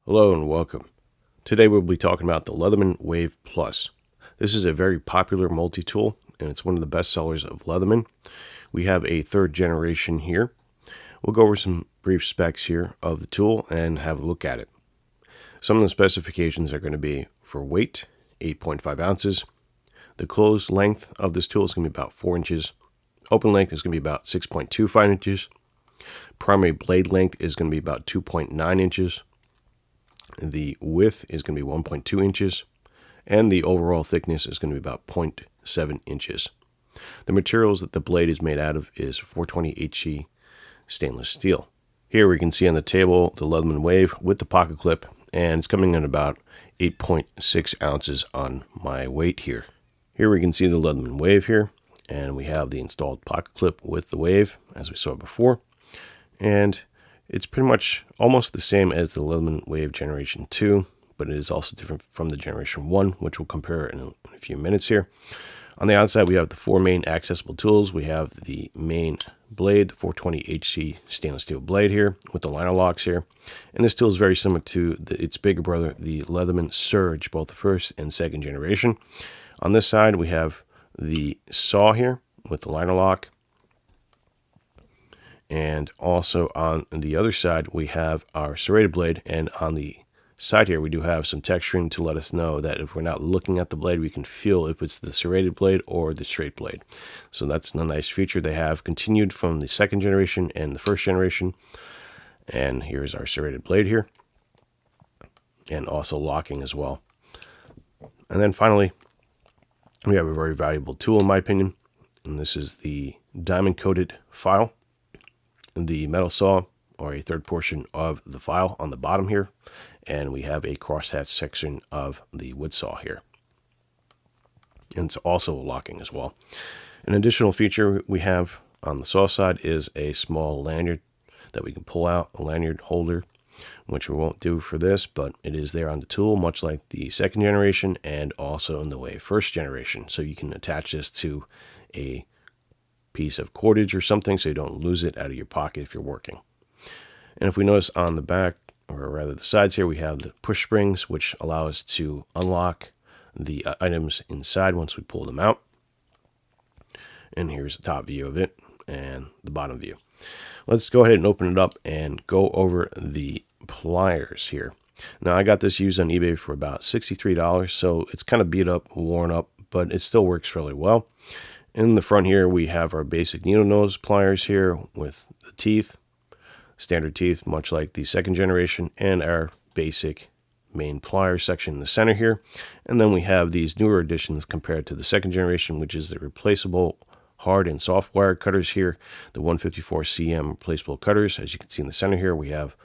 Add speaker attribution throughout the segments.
Speaker 1: Hello and welcome. Today we'll be talking about the Leatherman Wave Plus. This is a very popular multi-tool and it's one of the best sellers of Leatherman. We have a third generation here. We'll go over some brief specs here of the tool and have a look at it. Some of the specifications are going to be for weight, 8.5 ounces. The closed length of this tool is going to be about 4 inches. Open length is going to be about 6.25 inches. Primary blade length is going to be about 2.9 inches. The width is going to be 1.2 inches, and the overall thickness is going to be about 0.7 inches. The materials that the blade is made out of is 420 HE stainless steel. Here we can see on the table the Leatherman Wave with the pocket clip, and it's coming in about 8.6 ounces on my weight here. Here we can see the Leatherman Wave here, and we have the installed pocket clip with the Wave, as we saw before, and it's pretty much almost the same as the Leatherman Wave Generation 2, but it is also different from the Generation 1, which we'll compare in a few minutes here. On the outside, we have the 4 main accessible tools. We have the main blade, the 420 HC stainless steel blade here, with the liner locks here. And this tool is very similar to its bigger brother, the Leatherman Surge, both the first and second generation. On this side, we have the saw here with the liner lock. And also on the other side, we have our serrated blade. And on the side here, we do have some texturing to let us know that if we're not looking at the blade, we can feel if it's the serrated blade or the straight blade. So that's a nice feature they have continued from the second generation and the first generation. And here's our serrated blade here. And also locking as well. And then finally, we have a very valuable tool in my opinion. And this is the diamond coated file. The metal saw, or a third portion of the file on the bottom here, and we have a crosshatch section of the wood saw here. And it's also locking as well. An additional feature we have on the saw side is a small lanyard that we can pull out, a lanyard holder, which we won't do for this, but it is there on the tool, much like the second generation and also in the Wave first generation. So you can attach this to a piece of cordage or something so you don't lose it out of your pocket if you're working. And if we notice on the back, or rather the sides here, we have the push springs which allow us to unlock the items inside once we pull them out. And here's the top view of it and the bottom view. Let's go ahead and open it up and go over the pliers here. Now I got this used on eBay for about $63, so it's kind of beat up, worn up, but it still works fairly well. In the front here, we have our basic needle nose pliers here with the teeth, standard teeth, much like the second generation, and our basic main plier section in the center here. And then we have these newer additions compared to the second generation, which is the replaceable hard and soft wire cutters here, the 154 cm replaceable cutters. As you can see in the center here, we have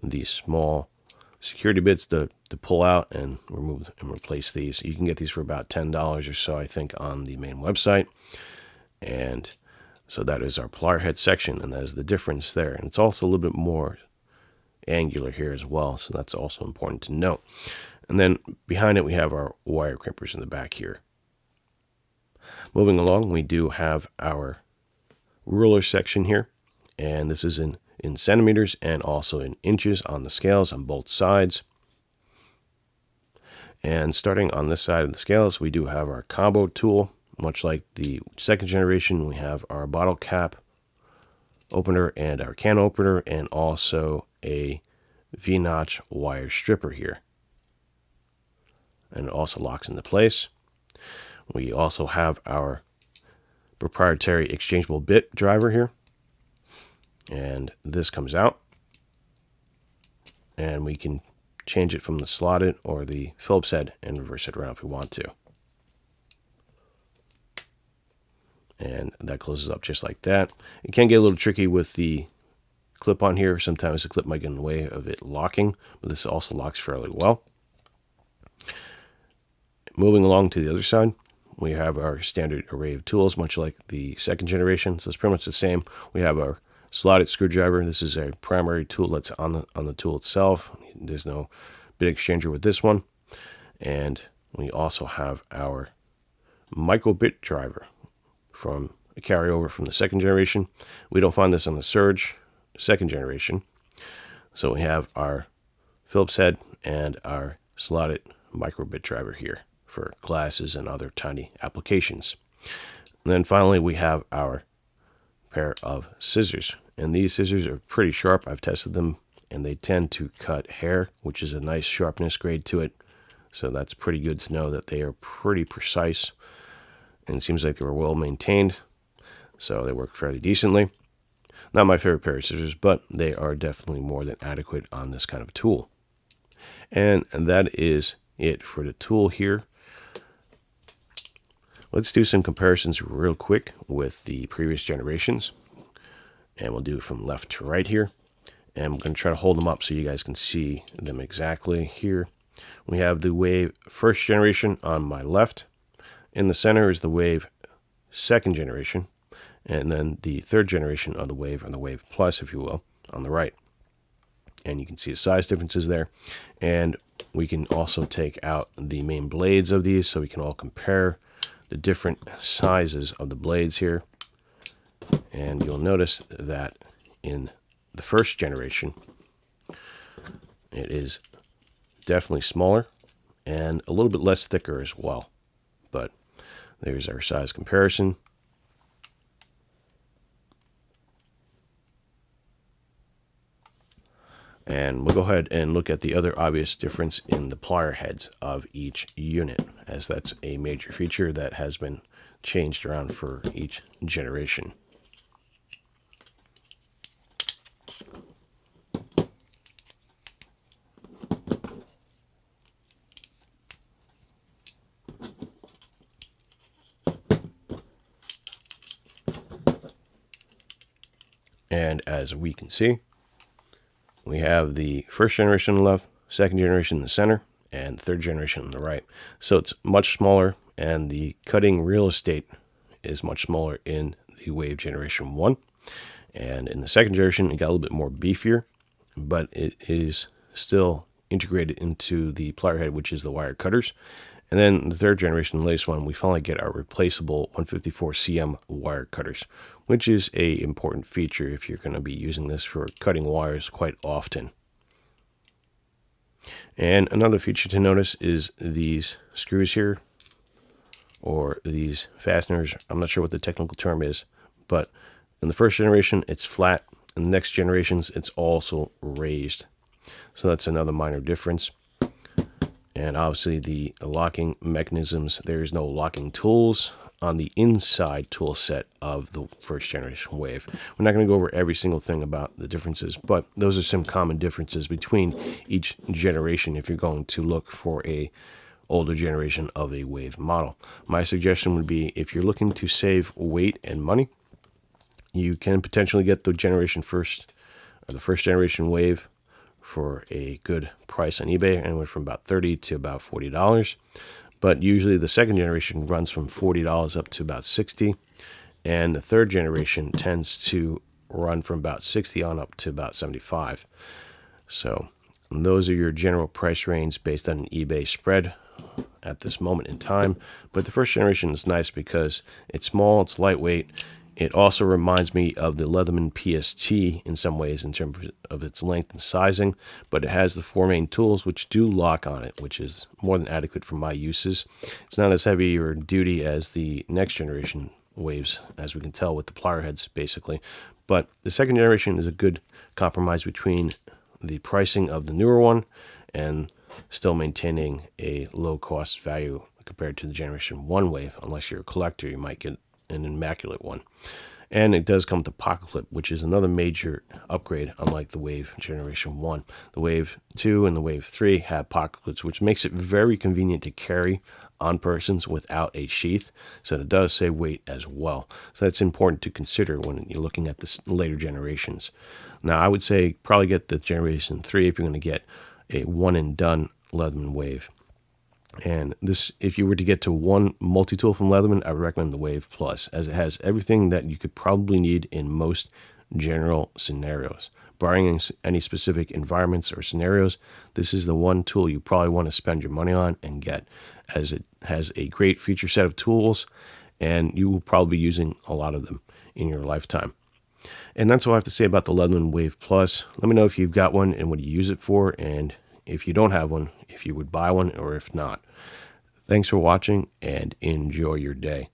Speaker 1: these small security bits to pull out and remove and replace these. You can get these for about $10 or so, I think, on the main website. And so that is our plier head section, and that is the difference there. And it's also a little bit more angular here as well, so that's also important to note. And then behind it, we have our wire crimpers in the back here. Moving along, we do have our ruler section here, and this is in centimeters and also in inches on the scales on both sides. And starting on this side of the scales, we do have our combo tool. Much like the second generation, we have our bottle cap opener and our can opener, and also a V-notch wire stripper here. And it also locks into place. We also have our proprietary exchangeable bit driver here. And this comes out, and we can change it from the slotted or the Phillips head and reverse it around if we want to. And that closes up just like that. It can get a little tricky with the clip on here. Sometimes the clip might get in the way of it locking, but this also locks fairly well. Moving along to the other side, we have our standard array of tools, much like the second generation. So it's pretty much the same. We have our slotted screwdriver. This is a primary tool that's on the tool itself. There's no bit exchanger with this one. And we also have our micro bit driver from a carryover from the second generation. We don't find this on the Surge second generation. So we have our Phillips head and our slotted microbit driver here for glasses and other tiny applications. And then finally we have our pair of scissors, and these scissors are pretty sharp. I've tested them and they tend to cut hair, which is a nice sharpness grade to it, so that's pretty good to know that they are pretty precise, and it seems like they were well maintained, so they work fairly decently. Not my favorite pair of scissors, but they are definitely more than adequate on this kind of tool. And that is it for the tool here. Let's do some comparisons real quick with the previous generations. And we'll do it from left to right here. And I'm going to try to hold them up so you guys can see them exactly here. We have the Wave first generation on my left. In the center is the Wave second generation. And then the third generation of the Wave, or the Wave Plus, if you will, on the right. And you can see the size differences there. And we can also take out the main blades of these so we can all compare the different sizes of the blades here. And you'll notice that in the first generation, it is definitely smaller and a little bit less thicker as well. But there's our size comparison. And we'll go ahead and look at the other obvious difference in the plier heads of each unit, as that's a major feature that has been changed around for each generation. And as we can see, we have the first generation on the left, second generation in the center, and third generation on the right. So it's much smaller, and the cutting real estate is much smaller in the Wave Generation 1. And in the second generation, it got a little bit more beefier, but it is still integrated into the plier head, which is the wire cutters. And then the third generation, the latest one, we finally get our replaceable 154 cm wire cutters, which is an important feature if you're going to be using this for cutting wires quite often. And another feature to notice is these screws here, or these fasteners. I'm not sure what the technical term is, but in the first generation, it's flat. In the next generations, it's also raised. So that's another minor difference. And obviously the locking mechanisms, there is no locking tools on the inside tool set of the first generation Wave. We're not going to go over every single thing about the differences, but those are some common differences between each generation if you're going to look for a older generation of a Wave model. My suggestion would be, if you're looking to save weight and money, you can potentially get the first generation Wave for a good price on eBay, anywhere from about $30 to about $40. But usually the second generation runs from $40 up to about $60, and the third generation tends to run from about $60 on up to about $75. So those are your general price range based on an eBay spread at this moment in time. But the first generation is nice because it's small, it's lightweight. It also reminds me of the Leatherman PST in some ways in terms of its length and sizing, but it has the four main tools which do lock on it, which is more than adequate for my uses. It's not as heavy or duty as the next generation Waves, as we can tell with the plier heads basically, but the second generation is a good compromise between the pricing of the newer one and still maintaining a low cost value compared to the Generation 1 Wave. Unless you're a collector, you might get an immaculate one. And it does come with a pocket clip, which is another major upgrade, unlike the Wave Generation 1. The Wave 2 and the Wave 3 have pocket clips, which makes it very convenient to carry on persons without a sheath, so it does save weight as well. So that's important to consider when you're looking at the later generations. Now, I would say probably get the Generation 3 if you're going to get a one-and-done Leatherman Wave. And this, if you were to get to one multi-tool from Leatherman, I would recommend the Wave Plus, as it has everything that you could probably need in most general scenarios. Barring any specific environments or scenarios, this is the one tool you probably want to spend your money on and get, as it has a great feature set of tools, and you will probably be using a lot of them in your lifetime. And that's all I have to say about the Leatherman Wave Plus. Let me know if you've got one and what you use it for, and if you don't have one, if you would buy one or if not. Thanks for watching and enjoy your day.